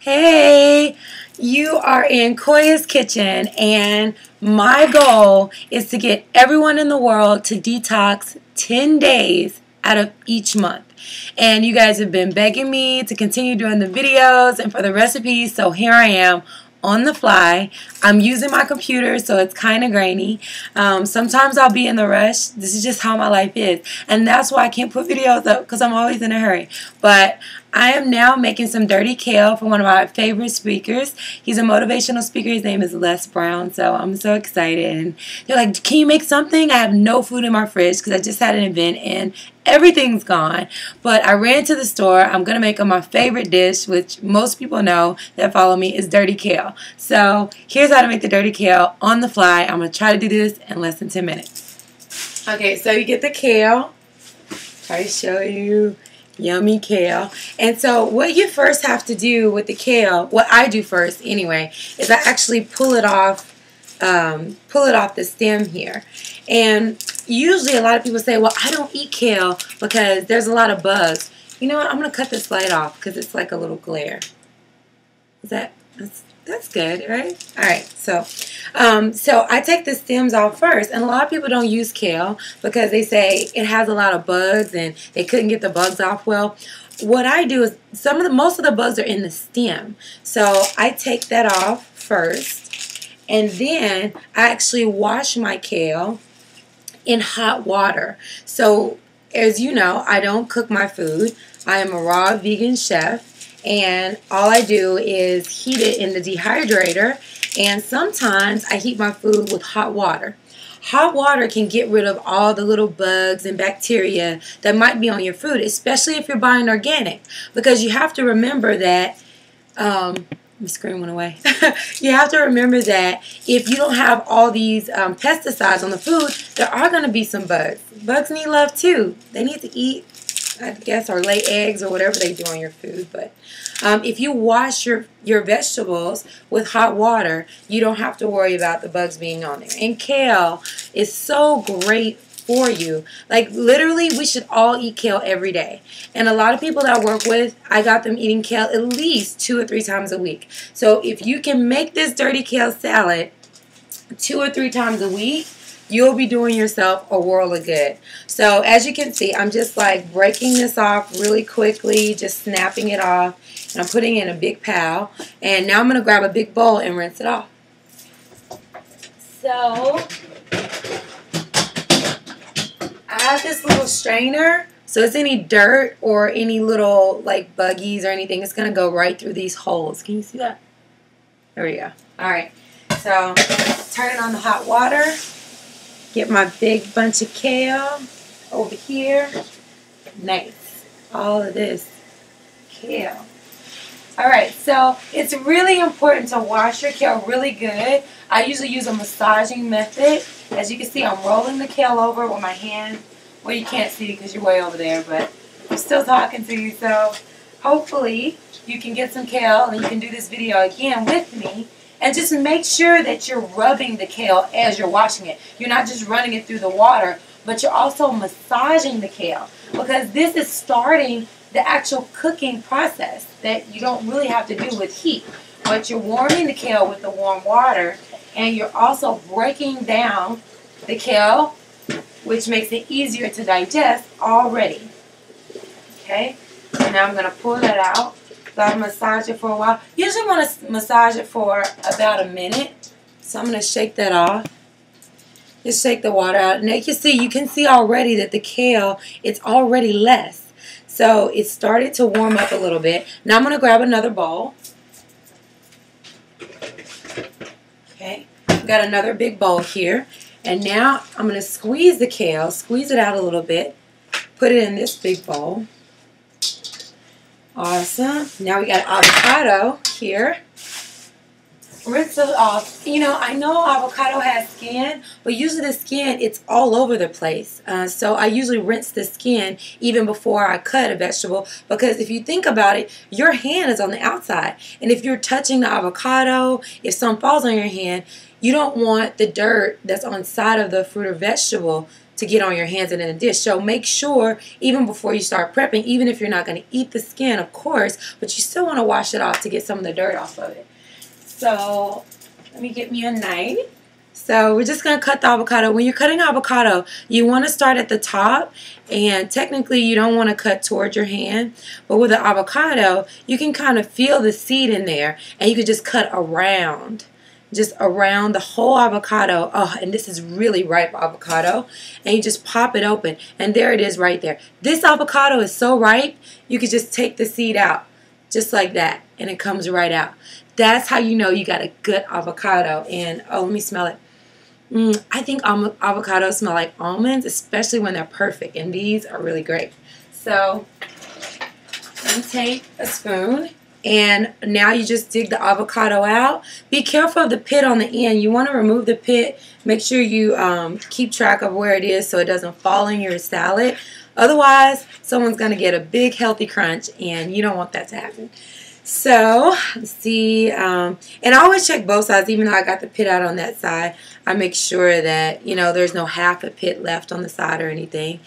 Hey, you are in Koya's kitchen, and my goal is to get everyone in the world to detox 10 days out of each month. And you guys have been begging me to continue doing the videos and for the recipes, so here I am on the fly. I'm using my computer, so it's kind of grainy. Sometimes I'll be in the rush. This is just how my life is, and that's why I can't put videos up, because I'm always in a hurry. But I am now making some dirty kale for one of my favorite speakers. He's a motivational speaker. His name is Les Brown, so I'm so excited. And they're like, can you make something? I have no food in my fridge because I just had an event and everything's gone. But I ran to the store. I'm going to make my favorite dish, which most people know that follow me, is dirty kale. So here's how to make the dirty kale on the fly. I'm going to try to do this in less than 10 minutes. Okay, so you get the kale. Try to show you. Yummy kale. And so what you first have to do with the kale, what I do first anyway, is I actually pull it off the stem here. And usually a lot of people say, well, I don't eat kale because there's a lot of bugs. You know what? I'm going to cut this light off because it's like a little glare. That's good, right? All right, so I take the stems off first, and a lot of people don't use kale because they say it has a lot of bugs and they couldn't get the bugs off well. What I do is most of the bugs are in the stem, so I take that off first, and then I actually wash my kale in hot water. So as you know, I don't cook my food. I am a raw vegan chef. And all I do is heat it in the dehydrator, and sometimes I heat my food with hot water. Hot water can get rid of all the little bugs and bacteria that might be on your food, especially if you're buying organic, because you have to remember that, my screen went away. You have to remember that if you don't have all these pesticides on the food, there are going to be some bugs. Bugs need love too. They need to eat, I guess, or lay eggs or whatever they do on your food. But if you wash your vegetables with hot water, you don't have to worry about the bugs being on there. And kale is so great for you. Like, literally, we should all eat kale every day. And a lot of people that I work with, I got them eating kale at least 2 or 3 times a week. So if you can make this dirty kale salad 2 or 3 times a week, you'll be doing yourself a world of good. So as you can see, I'm just like breaking this off really quickly, just snapping it off, and I'm putting it in a big pile. And now I'm going to grab a big bowl and rinse it off. So I have this little strainer, so it's any dirt or any little like buggies or anything, it's going to go right through these holes. Can you see that? There we go. Alright, so turn on the hot water. Get my big bunch of kale over here. Nice. All of this kale. Alright, so it's really important to wash your kale really good. I usually use a massaging method. As you can see, I'm rolling the kale over with my hand. Well, you can't see because you're way over there, but I'm still talking to you. So hopefully you can get some kale and you can do this video again with me. And just make sure that you're rubbing the kale as you're washing it. You're not just running it through the water, but you're also massaging the kale, because this is starting the actual cooking process that you don't really have to do with heat. But you're warming the kale with the warm water, and you're also breaking down the kale, which makes it easier to digest already. Okay? And now I'm going to pull that out. So I massage it for a while. Usually want to massage it for about a minute. So I'm going to shake that off. Just shake the water out. And you can see already that the kale, it's already less. So it started to warm up a little bit. Now I'm going to grab another bowl. Okay. I've got another big bowl here. And now I'm going to squeeze the kale. Squeeze it out a little bit. Put it in this big bowl. Awesome. Now we got avocado here. Rinse it off. You know, I know avocado has skin, but usually the skin, it's all over the place. So I usually rinse the skin even before I cut a vegetable, because if you think about it, your hand is on the outside. And if you're touching the avocado, if some falls on your hand, you don't want the dirt that's on the side of the fruit or vegetable to get on your hands and in the dish. So make sure, even before you start prepping, even if you're not going to eat the skin, of course, but you still want to wash it off to get some of the dirt off of it. So let me get me a knife. So we're just going to cut the avocado. When you're cutting avocado, you want to start at the top, and technically you don't want to cut towards your hand. But with the avocado, you can kind of feel the seed in there, and you can just cut around. Just around the whole avocado. Oh, and this is really ripe avocado. And you just pop it open, and there it is right there. This avocado is so ripe, you could just take the seed out, just like that, and it comes right out. That's how you know you got a good avocado. And oh, let me smell it. I think avocados smell like almonds, especially when they're perfect, and these are really great. So let me take a spoon, and now you just dig the avocado out. Be careful of the pit on the end. You want to remove the pit. Make sure you keep track of where it is so it doesn't fall in your salad. Otherwise, someone's going to get a big healthy crunch, and you don't want that to happen. So, let's see, and I always check both sides, even though I got the pit out on that side. I make sure that, you know, there's no half a pit left on the side or anything.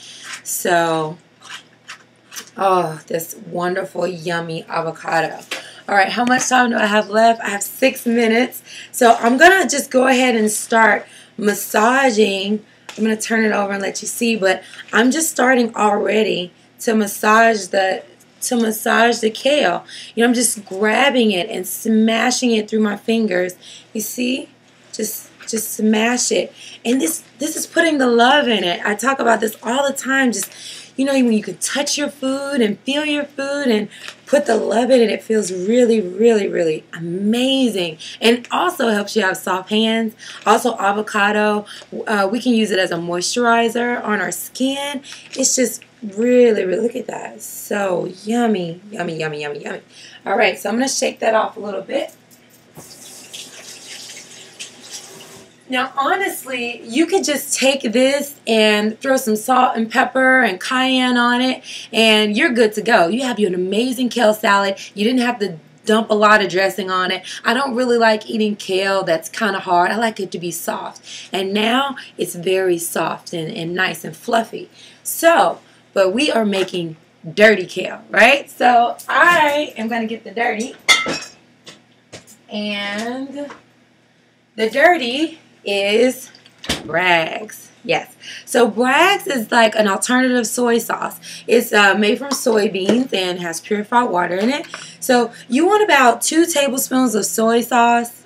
So, oh, this wonderful, yummy avocado. All right, how much time do I have left? I have 6 minutes. So, I'm going to just go ahead and start massaging. I'm going to turn it over and let you see, but I'm just starting already to massage the kale. You know, I'm just grabbing it and smashing it through my fingers. You see? Just smash it. And this is putting the love in it. I talk about this all the time. Just, you know, when you can touch your food and feel your food and put the love in it, it feels really, really, really amazing. And also helps you have soft hands. Also, avocado, we can use it as a moisturizer on our skin. It's just really, really, look at that. It's so yummy, yummy, yummy, yummy, yummy. All right, so I'm going to shake that off a little bit. Now, honestly, you could just take this and throw some salt and pepper and cayenne on it, and you're good to go. You have an amazing kale salad. You didn't have to dump a lot of dressing on it. I don't really like eating kale that's kind of hard. I like it to be soft. And now it's very soft and nice and fluffy. So, but we are making dirty kale, right? So I am going to get the dirty. And the dirty is Bragg's. Yes. So Bragg's is like an alternative soy sauce. It's made from soybeans and has purified water in it. So you want about 2 tablespoons of soy sauce,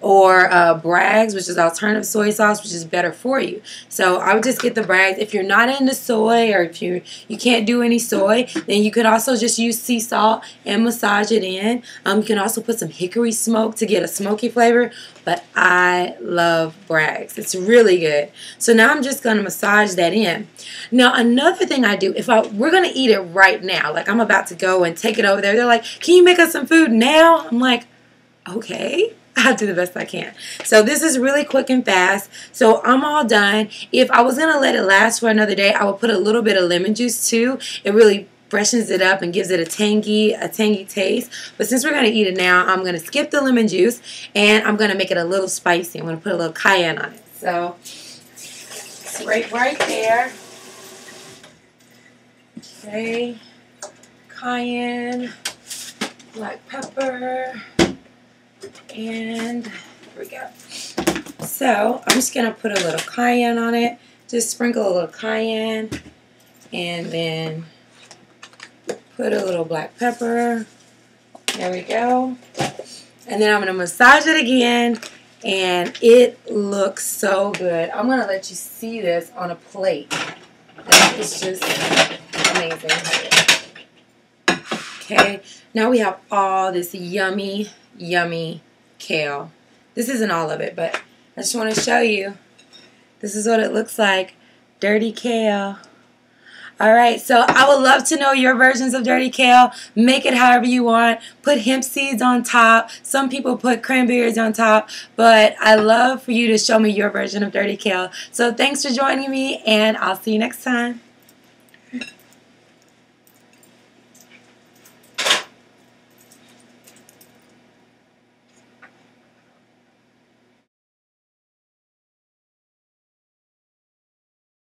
or Bragg's, which is alternative soy sauce, which is better for you. So I would just get the Bragg's. If you're not into soy, or if you can't do any soy, then you could also just use sea salt and massage it in. You can also put some hickory smoke to get a smoky flavor, but I love Bragg's. It's really good. So now I'm just going to massage that in. Now another thing I do, we're going to eat it right now, like I'm about to go and take it over there. They're like, can you make us some food now? I'm like, okay. I'll do the best I can. So this is really quick and fast. So I'm all done. If I was going to let it last for another day, I would put a little bit of lemon juice too. It really freshens it up and gives it a tangy taste. But since we're going to eat it now, I'm going to skip the lemon juice, and I'm going to make it a little spicy. I'm going to put a little cayenne on it. So it's right there. Okay. Cayenne, black pepper. And here we go. So I'm just going to put a little cayenne on it. Just sprinkle a little cayenne. And then put a little black pepper. There we go. And then I'm going to massage it again. And it looks so good. I'm going to let you see this on a plate. And it's just amazing. Okay. Now we have all this yummy, yummy kale. This isn't all of it, but I just want to show you. This is what it looks like. Dirty kale. Alright, so I would love to know your versions of dirty kale. Make it however you want. Put hemp seeds on top. Some people put cranberries on top. But I love for you to show me your version of dirty kale. So thanks for joining me, and I'll see you next time.